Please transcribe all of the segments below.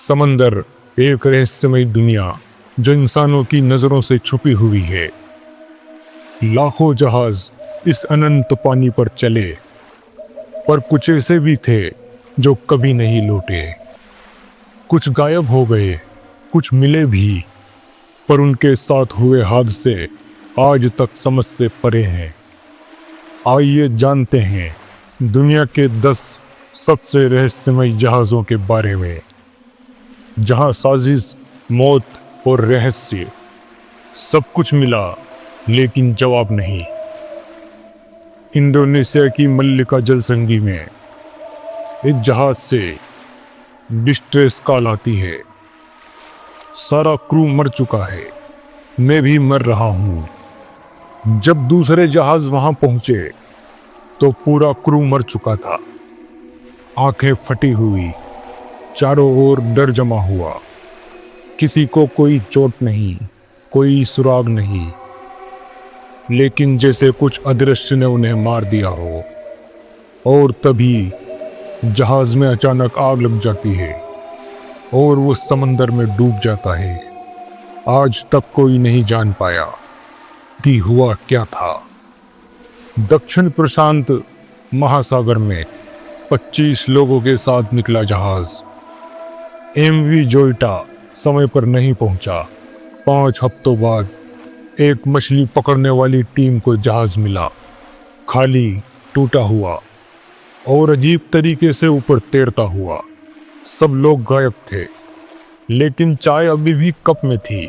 समंदर एक रहस्यमय दुनिया जो इंसानों की नजरों से छुपी हुई है। लाखों जहाज इस अनंत पानी पर चले, पर कुछ ऐसे भी थे जो कभी नहीं लौटे। कुछ गायब हो गए, कुछ मिले भी, पर उनके साथ हुए हादसे आज तक समझ से परे हैं। आइए जानते हैं दुनिया के 10 सबसे रहस्यमय जहाज़ों के बारे में, जहां साजिश, मौत और रहस्य सब कुछ मिला लेकिन जवाब नहीं। इंडोनेशिया की मल्लिका जलसंधि में एक जहाज से डिस्ट्रेस कॉल आती है। सारा क्रू मर चुका है, मैं भी मर रहा हूं। जब दूसरे जहाज वहां पहुंचे तो पूरा क्रू मर चुका था। आंखें फटी हुई, चारों ओर डर जमा हुआ। किसी को कोई चोट नहीं, कोई सुराग नहीं, लेकिन जैसे कुछ अदृश्य ने उन्हें मार दिया हो। और तभी जहाज में अचानक आग लग जाती है और वो समंदर में डूब जाता है। आज तक कोई नहीं जान पाया कि हुआ क्या था। दक्षिण प्रशांत महासागर में 25 लोगों के साथ निकला जहाज एमवी जोइटा समय पर नहीं पहुंचा। 5 हफ्तों बाद एक मछली पकड़ने वाली टीम को जहाज मिला, खाली, टूटा हुआ और अजीब तरीके से ऊपर तैरता हुआ। सब लोग गायब थे, लेकिन चाय अभी भी कप में थी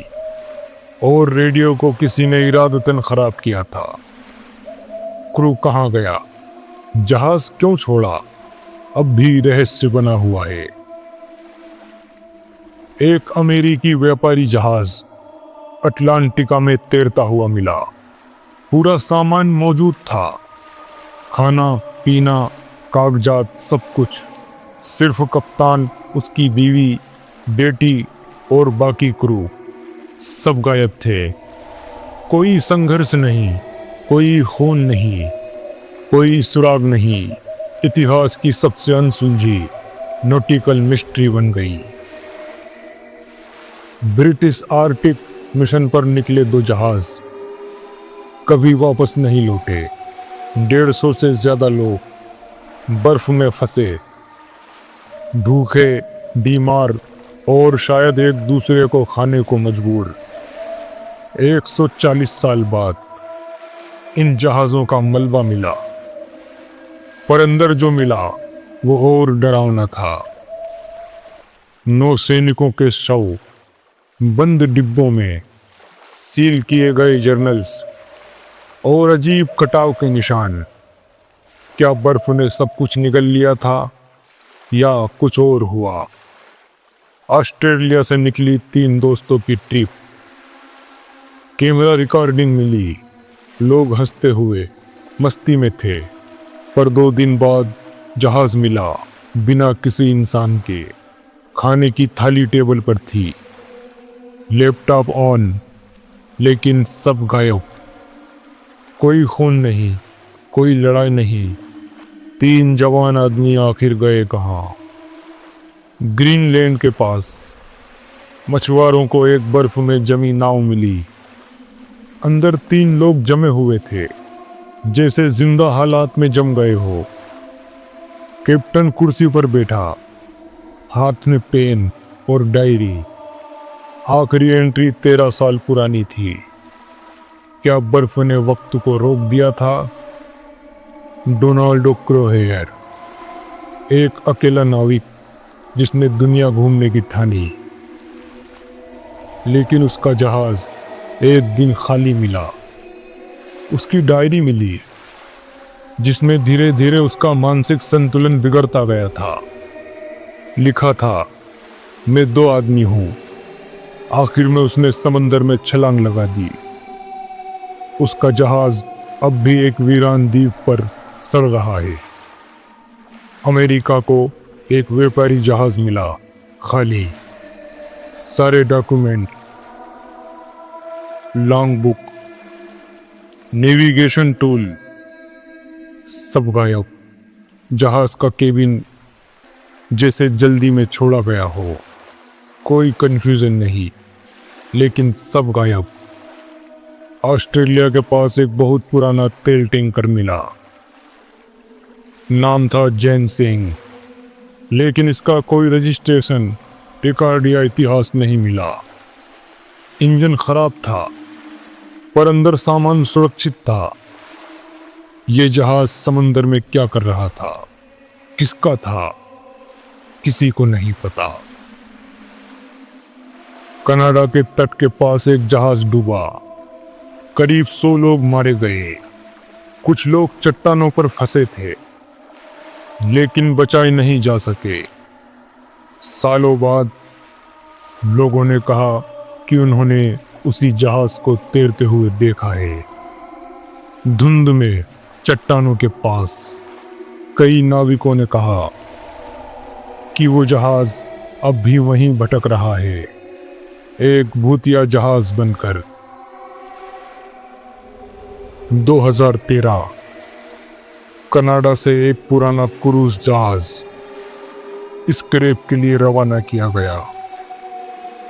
और रेडियो को किसी ने इरादतन खराब किया था। क्रू कहाँ गया? जहाज क्यों छोड़ा? अब भी रहस्य बना हुआ है। एक अमेरिकी व्यापारी जहाज अटलांटिका में तैरता हुआ मिला। पूरा सामान मौजूद था, खाना पीना, कागजात, सब कुछ। सिर्फ कप्तान, उसकी बीवी, बेटी और बाकी क्रू सब गायब थे। कोई संघर्ष नहीं, कोई खून नहीं, कोई सुराग नहीं। इतिहास की सबसे अनसुलझी नॉटिकल मिस्ट्री बन गई। ब्रिटिश आर्कटिक मिशन पर निकले 2 जहाज कभी वापस नहीं लौटे। 150 से ज्यादा लोग बर्फ में फंसे, भूखे, बीमार और शायद एक दूसरे को खाने को मजबूर। 140 साल बाद इन जहाज़ों का मलबा मिला, पर अंदर जो मिला वो और डरावना था। नौसैनिकों के शव, बंद डिब्बों में, सील किए गए जर्नल्स और अजीब कटाव के निशान। क्या बर्फ ने सब कुछ निगल लिया था या कुछ और हुआ? ऑस्ट्रेलिया से निकली 3 दोस्तों की ट्रिप। कैमरा रिकॉर्डिंग मिली, लोग हंसते हुए मस्ती में थे। पर 2 दिन बाद जहाज मिला, बिना किसी इंसान के। खाने की थाली टेबल पर थी, लैपटॉप ऑन, लेकिन सब गायब। कोई खून नहीं, कोई लड़ाई नहीं। 3 जवान आदमी आखिर गए कहाँ? ग्रीनलैंड के पास। मछुआरों को एक बर्फ में जमी नाव मिली। अंदर 3 लोग जमे हुए थे, जैसे जिंदा हालात में जम गए हो। कैप्टन कुर्सी पर बैठा, हाथ में पेन और डायरी। आखिरी एंट्री 13 साल पुरानी थी। क्या बर्फ ने वक्त को रोक दिया था? डोनाल्डो क्रोहेयर, एक अकेला नाविक जिसने दुनिया घूमने की ठानी, लेकिन उसका जहाज एक दिन खाली मिला। उसकी डायरी मिली, जिसमें धीरे धीरे उसका मानसिक संतुलन बिगड़ता गया था। लिखा था, मैं 2 आदमी हूं। आखिर में उसने समंदर में छलांग लगा दी। उसका जहाज अब भी एक वीरान द्वीप पर सड़ रहा है। अमेरिका को एक व्यापारी जहाज मिला, खाली। सारे document, long book, navigation tool सब गायब। जहाज का केबिन जैसे जल्दी में छोड़ा गया हो। कोई कंफ्यूजन नहीं, लेकिन सब गायब। ऑस्ट्रेलिया के पास एक बहुत पुराना तेल टैंकर मिला। नाम था जैन सिंह, लेकिन इसका कोई रजिस्ट्रेशन, रिकॉर्ड या इतिहास नहीं मिला। इंजन खराब था, पर अंदर सामान सुरक्षित था। ये जहाज समंदर में क्या कर रहा था, किसका था, किसी को नहीं पता। कनाडा के तट के पास एक जहाज डूबा। करीब 100 लोग मारे गए। कुछ लोग चट्टानों पर फंसे थे, लेकिन बचाए नहीं जा सके। सालों बाद लोगों ने कहा कि उन्होंने उसी जहाज को तैरते हुए देखा है। धुंध में चट्टानों के पास कई नाविकों ने कहा कि वो जहाज अब भी वहीं भटक रहा है, एक भूतिया जहाज बनकर। 2013 कनाडा से एक पुराना क्रूज जहाज स्क्रैप के लिए रवाना किया गया,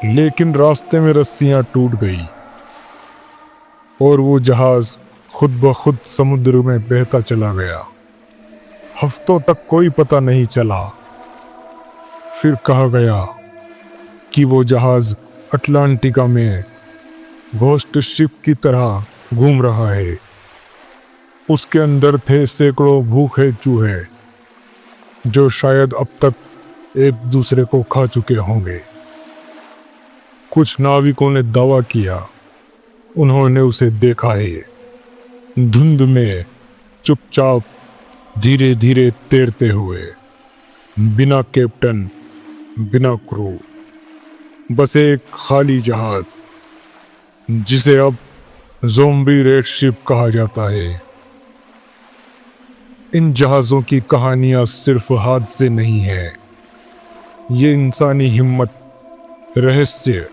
लेकिन रास्ते में रस्सियां टूट गई और वो जहाज खुद ब खुद समुद्र में बहता चला गया। हफ्तों तक कोई पता नहीं चला। फिर कहा गया कि वो जहाज अटलांटिका में घोस्ट शिप की तरह घूम रहा है। उसके अंदर थे सैकड़ों भूखे चूहे, जो शायद अब तक एक दूसरे को खा चुके होंगे। कुछ नाविकों ने दावा किया उन्होंने उसे देखा है, धुंध में चुपचाप धीरे धीरे तैरते हुए, बिना कैप्टन, बिना क्रू, बस एक खाली जहाज, जिसे अब ज़ोंबी रेड शिप कहा जाता है। इन जहाज़ों की कहानियाँ सिर्फ हादसे नहीं है, ये इंसानी हिम्मत, रहस्य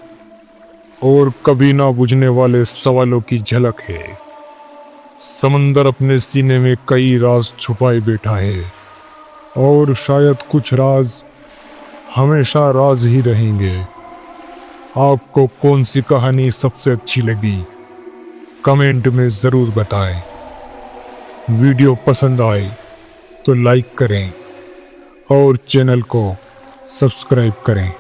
और कभी ना बुझने वाले सवालों की झलक है। समंदर अपने सीने में कई राज छुपाए बैठा है, और शायद कुछ राज हमेशा राज ही रहेंगे। आपको कौन सी कहानी सबसे अच्छी लगी, कमेंट में ज़रूर बताएं। वीडियो पसंद आए तो लाइक करें और चैनल को सब्सक्राइब करें।